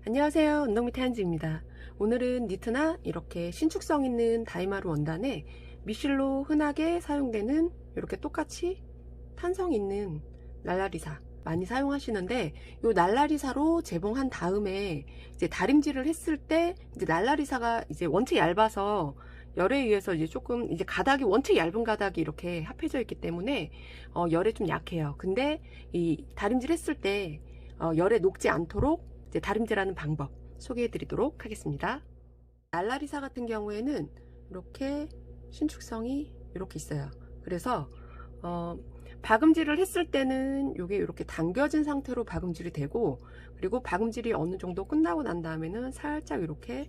안녕하세요. 운동 밑에 한지입니다. 오늘은 니트나 이렇게 신축성 있는 다이마루 원단에 미실로 흔하게 사용되는 이렇게 똑같이 탄성 있는 날라리사 많이 사용하시는데, 이 날라리사로 재봉한 다음에 이제 다림질을 했을 때 이제 날라리사가 이제 원체 얇아서 열에 의해서 이제 조금 이제 가닥이 원체 얇은 가닥이 이렇게 합해져 있기 때문에 열에 좀 약해요. 근데 이 다림질 했을 때 열에 녹지 않도록 이제 다림질하는 방법 소개해 드리도록 하겠습니다. 날라리사 같은 경우에는 이렇게 신축성이 이렇게 있어요. 그래서 박음질을 했을 때는 이게 이렇게 당겨진 상태로 박음질이 되고, 그리고 박음질이 어느 정도 끝나고 난 다음에는 살짝 이렇게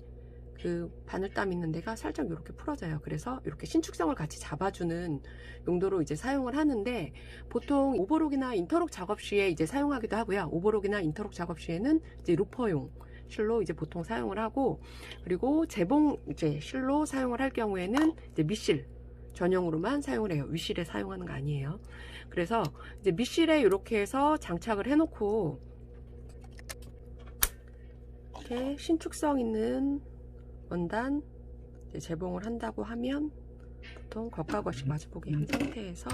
그 바늘땀 있는 데가 살짝 이렇게 풀어져요. 그래서 이렇게 신축성을 같이 잡아주는 용도로 이제 사용을 하는데, 보통 오버록이나 인터록 작업 시에 이제 사용하기도 하고요. 오버록이나 인터록 작업 시에는 이제 루퍼용 실로 이제 보통 사용을 하고, 그리고 재봉 이제 실로 사용을 할 경우에는 이제 밑실 전용으로만 사용을 해요. 윗실에 사용하는 거 아니에요. 그래서 이제 밑실에 이렇게 해서 장착을 해 놓고 이렇게 신축성 있는 원단 재봉을 한다고 하면 보통 겉과 겉이 마주보게 한 상태에서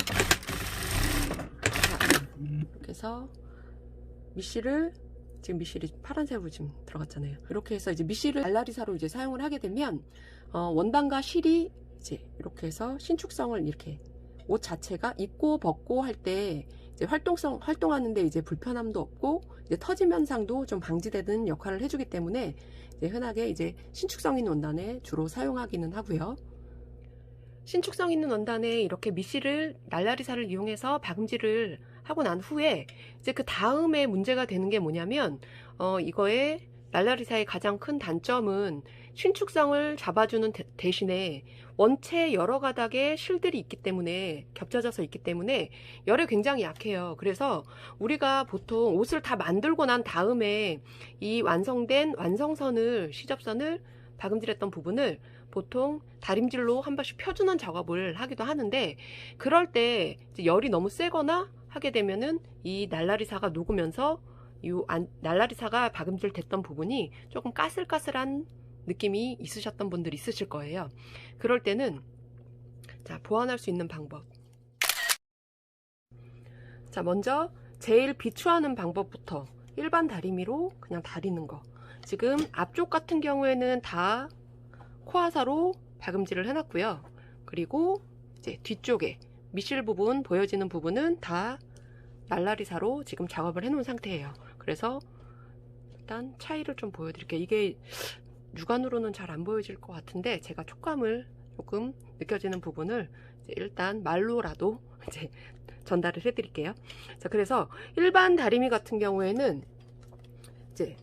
이렇게 해서 밑실을, 지금 밑실이 파란색으로 지금 들어갔잖아요. 이렇게 해서 이제 밑실을 날라리사로 이제 사용을 하게 되면 원단과 실이 이제 이렇게 해서 신축성을, 이렇게 옷 자체가 입고 벗고 할 때 이제 활동하는데 이제 불편함도 없고 이제 터짐 현상도 좀 방지되는 역할을 해주기 때문에 이제 흔하게 이제 신축성 있는 원단에 주로 사용하기는 하고요. 신축성 있는 원단에 이렇게 밑실을 날라리사를 이용해서 박음질을 하고 난 후에 이제 그 다음에 문제가 되는 게 뭐냐면, 이거의 날라리사의 가장 큰 단점은 신축성을 잡아주는 대신에 원체 여러 가닥의 실들이 있기 때문에, 겹쳐져서 있기 때문에 열에 굉장히 약해요. 그래서 우리가 보통 옷을 다 만들고 난 다음에 이 완성된 완성선을, 시접선을 박음질했던 부분을 보통 다림질로 한 번씩 펴주는 작업을 하기도 하는데, 그럴 때 이제 열이 너무 세거나 하게 되면은 이 날라리사가 녹으면서 이 날라리사가 박음질 됐던 부분이 조금 까슬까슬한 느낌이 있으셨던 분들 있으실 거예요. 그럴 때는 자, 보완할 수 있는 방법. 자, 먼저 제일 비추하는 방법부터 일반 다리미로 그냥 다리는 거. 지금 앞쪽 같은 경우에는 다 코아사로 박음질을 해놨고요. 그리고 이제 뒤쪽에 밑실 부분, 보여지는 부분은 다 날라리사로 지금 작업을 해놓은 상태예요. 그래서 일단 차이를 좀 보여드릴게요. 이게 육안으로는 잘 안 보여질 것 같은데, 제가 촉감을 조금 느껴지는 부분을 이제 일단 말로라도 이제 전달을 해드릴게요. 자, 그래서 일반 다리미 같은 경우에는 이제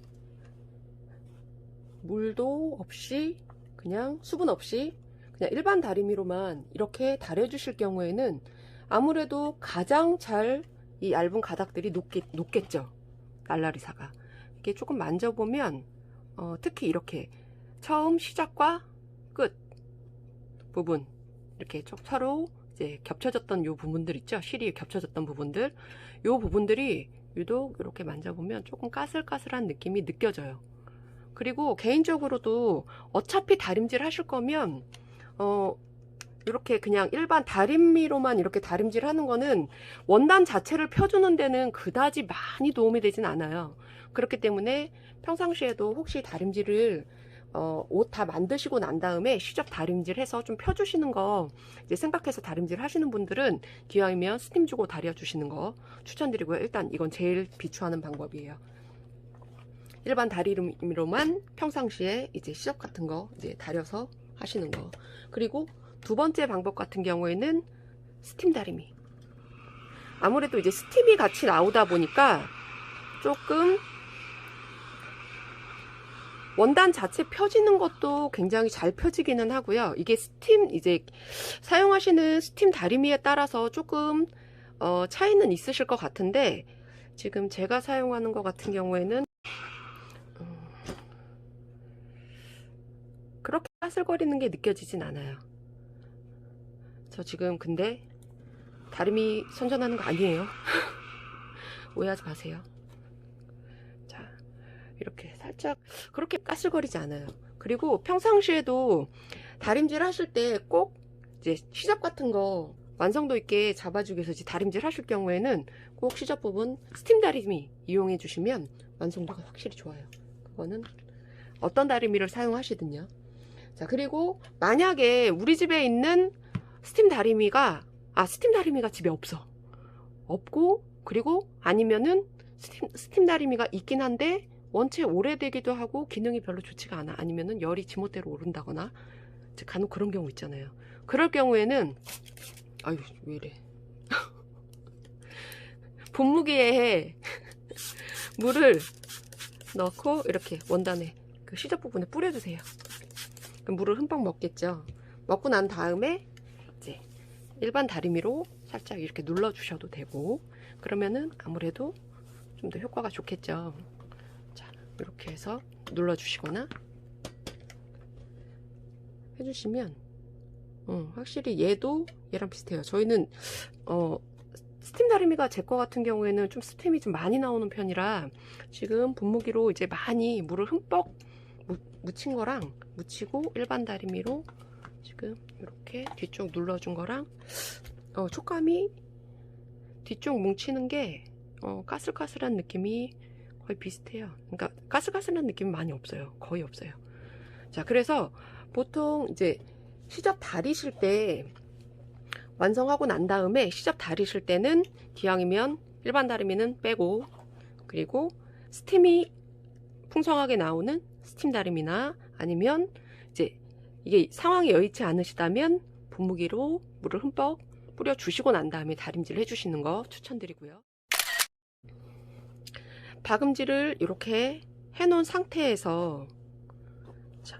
물도 없이 그냥 수분 없이 그냥 일반 다리미로만 이렇게 다려주실 경우에는 아무래도 가장 잘 이 얇은 가닥들이 녹겠죠. 날라리사가. 이게 조금 만져보면 특히 이렇게 처음 시작과 끝 부분 이렇게 서로 이제 겹쳐졌던 요 부분들 있죠. 실이 겹쳐졌던 부분들, 요 부분들이 유독 이렇게 만져보면 조금 까슬까슬한 느낌이 느껴져요. 그리고 개인적으로도 어차피 다림질 하실 거면 이렇게 그냥 일반 다림미로만 이렇게 다림질 하는 거는 원단 자체를 펴주는 데는 그다지 많이 도움이 되진 않아요. 그렇기 때문에 평상시에도 혹시 다림질을 옷 다 만드시고 난 다음에 시접 다림질 해서 좀 펴주시는 거 이제 생각해서 다림질 하시는 분들은 기왕이면 스팀 주고 다려주시는 거 추천드리고요. 일단 이건 제일 비추하는 방법이에요. 일반 다리미로만 평상시에 이제 시접 같은 거 이제 다려서 하시는 거. 그리고 두 번째 방법 같은 경우에는 스팀 다리미. 아무래도 이제 스팀이 같이 나오다 보니까 조금 원단 자체 펴지는 것도 굉장히 잘 펴지기는 하고요. 이게 스팀, 이제 사용하시는 스팀 다리미에 따라서 조금 차이는 있으실 것 같은데, 지금 제가 사용하는 것 같은 경우에는 그렇게 까슬거리는 게 느껴지진 않아요. 저 지금 근데 다리미 선전하는 거 아니에요. 오해하지 마세요. 자, 이렇게 살짝 그렇게 까슬거리지 않아요. 그리고 평상시에도 다림질 하실 때 꼭 이제 시접 같은 거 완성도 있게 잡아주기 위해서 다림질 하실 경우에는 꼭 시접 부분 스팀 다리미 이용해 주시면 완성도가 확실히 좋아요. 그거는 어떤 다리미를 사용하시든요. 자, 그리고 만약에 우리 집에 있는 스팀 다리미가 집에 없고, 그리고 아니면은 스팀 다리미가 있긴 한데 원체 오래되기도 하고 기능이 별로 좋지가 않아, 아니면은 열이 지멋대로 오른다거나 간혹 그런 경우 있잖아요. 그럴 경우에는 아유 왜 이래 분무기에 물을 넣고 이렇게 원단에 그 시접 부분에 뿌려주세요. 그럼 물을 흠뻑 먹겠죠. 먹고 난 다음에 이제 일반 다리미로 살짝 이렇게 눌러 주셔도 되고, 그러면은 아무래도 좀 더 효과가 좋겠죠. 자, 이렇게 해서 눌러 주시거나 해주시면 확실히 얘도 얘랑 비슷해요. 저희는 스팀 다리미가 제 거 같은 경우에는 좀 스팀이 좀 많이 나오는 편이라 지금 분무기로 이제 많이 물을 흠뻑 묻힌 거랑 묻히고 일반 다리미로 지금 이렇게 뒤쪽 눌러준 거랑 촉감이 뒤쪽 뭉치는 게 까슬까슬한 느낌이 거의 비슷해요. 그러니까 까슬까슬한 느낌이 많이 없어요. 거의 없어요. 자, 그래서 보통 이제 시접 다리실 때 완성하고 난 다음에 시접 다리실 때는 기왕이면 일반 다리미는 빼고, 그리고 스팀이 풍성하게 나오는 스팀 다리미나 아니면 이제 이게 상황이 여의치 않으시다면 분무기로 물을 흠뻑 뿌려 주시고 난 다음에 다림질 해주시는 거 추천드리고요. 박음질을 이렇게 해놓은 상태에서, 자,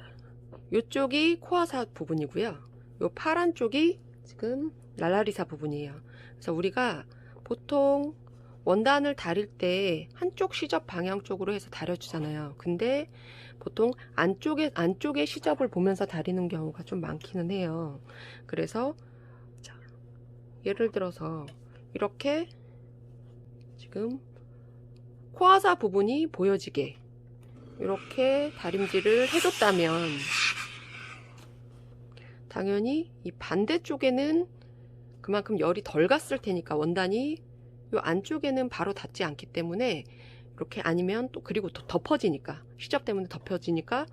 이쪽이 코아사 부분이고요. 요 파란 쪽이 지금 랄라리사 부분이에요. 그래서 우리가 보통 원단을 다릴 때 한쪽 시접 방향 쪽으로 해서 다려주잖아요. 근데 보통 안쪽에 시접을 보면서 다리는 경우가 좀 많기는 해요. 그래서 자, 예를 들어서 이렇게 지금 코아사 부분이 보여지게 이렇게 다림질을 해줬다면, 당연히 이 반대쪽에는 그만큼 열이 덜 갔을 테니까 원단이 이 안쪽에는 바로 닿지 않기 때문에 이렇게, 아니면 또 그리고 또 덮어지니까, 시접 때문에 덮여지니까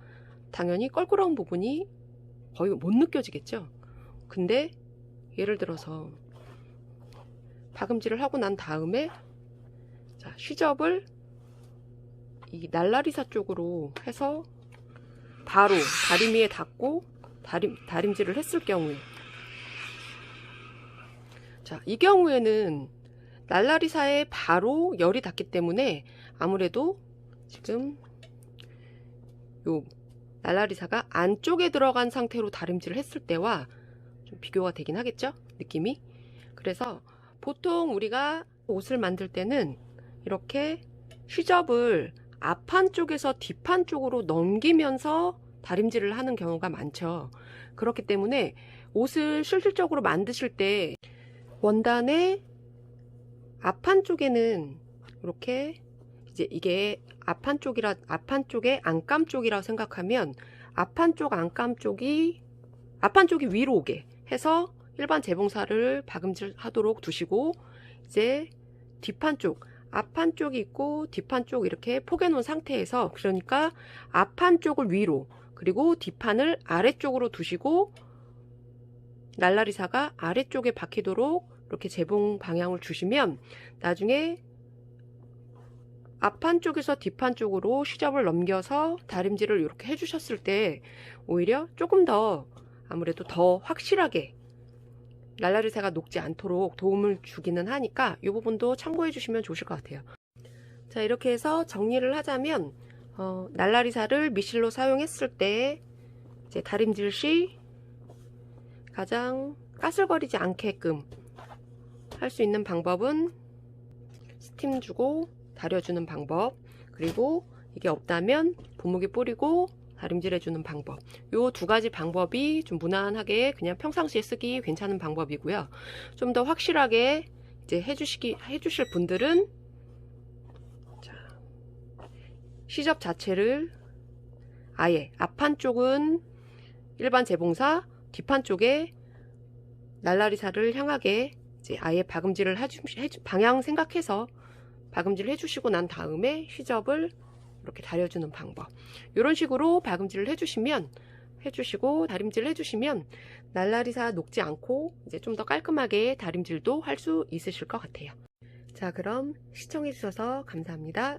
당연히 껄끄러운 부분이 거의 못 느껴지겠죠. 근데 예를 들어서 박음질을 하고 난 다음에 자, 시접을 이 날라리사 쪽으로 해서 바로 다리미에 닿고 다림질을 했을 경우에, 자, 이 경우에는 날라리사에 바로 열이 닿기 때문에 아무래도 지금 요 날라리사가 안쪽에 들어간 상태로 다림질을 했을 때와 좀 비교가 되긴 하겠죠, 느낌이. 그래서 보통 우리가 옷을 만들 때는 이렇게 시접을 앞판 쪽에서 뒷판 쪽으로 넘기면서 다림질을 하는 경우가 많죠. 그렇기 때문에 옷을 실질적으로 만드실 때 원단의 앞판 쪽에는 이렇게 이제 이게 앞판 쪽의 안감 쪽이라고 생각하면 앞판 쪽이 위로 오게 해서 일반 재봉사를 박음질 하도록 두시고, 이제 뒷판 쪽, 앞판 쪽이 있고 뒷판 쪽 이렇게 포개 놓은 상태에서, 그러니까 앞판 쪽을 위로 그리고 뒷판을 아래쪽으로 두시고 날라리사가 아래쪽에 박히도록 이렇게 재봉 방향을 주시면 나중에 앞판 쪽에서 뒷판 쪽으로 시접을 넘겨서 다림질을 이렇게 해주셨을 때 오히려 조금 더 아무래도 더 확실하게 날라리사가 녹지 않도록 도움을 주기는 하니까 이 부분도 참고해 주시면 좋으실 것 같아요. 자, 이렇게 해서 정리를 하자면 날라리사를 미실로 사용했을 때 이제 다림질 시 가장 까슬거리지 않게끔 할 수 있는 방법은 스팀 주고 다려주는 방법, 그리고 이게 없다면 분무기 뿌리고 다림질 해주는 방법, 요 두 가지 방법이 좀 무난하게 그냥 평상시에 쓰기 괜찮은 방법이고요. 좀 더 확실하게 이제 해주실 분들은 자, 시접 자체를 아예 앞판 쪽은 일반 재봉사, 뒷판 쪽에 날라리살을 향하게 이제 아예 박음질을 방향 생각해서 박음질을 해주시고 난 다음에 시접을 이렇게 다려주는 방법. 이런 식으로 박음질을 해주시고 다림질을 해주시면 날라리살 녹지 않고 이제 좀 더 깔끔하게 다림질도 할 수 있으실 것 같아요. 자, 그럼 시청해주셔서 감사합니다.